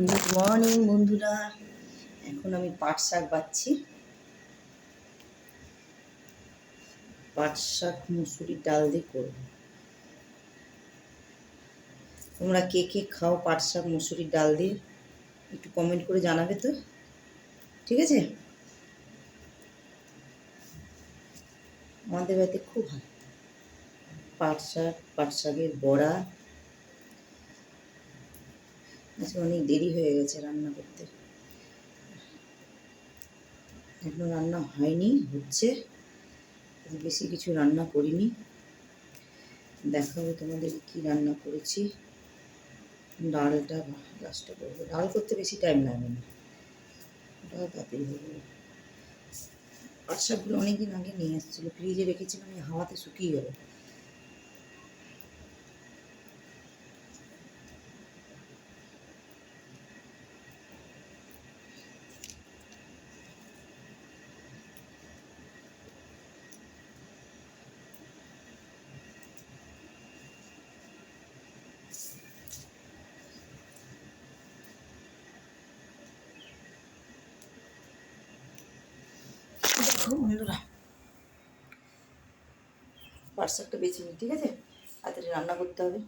Good morning বন্ধুরা। এখন আমি পাট শাক বাচ্ছি। পাট শাক মুসুরির ডাল দিয়ে করব। তোমরা কে কে খাও পাট শাক মুসুরির ডাল দিয়ে একটু কমেন্ট করে জানাবে তো, ঠিক আছে? আমাদের বাড়িতে খুব হয় পাট শাকের বড়া। আজকে অনেক দেরি হয়ে গেছে রান্না করতে, এখনো রান্না হয়নি, হচ্ছে। বেশি কিছু রান্না করিনি, দেখাবো তোমাদের কি রান্না করেছি। ডালটা লাস্টে করবো, ডাল করতে বেশি টাইম লাগে না, ডাল তাড়াতাড়ি হয়ে যাবে। পাট শাকগুলো অনেকদিন আগে নিয়ে এসেছিলো, ফ্রিজে রেখেছিলাম, হাওয়াতে শুকিয়ে গেল। দেখো বন্ধুরা, পাট শাকটা বেছে নিই, ঠিক আছে? তাড়াতাড়ি রান্না করতে হবে।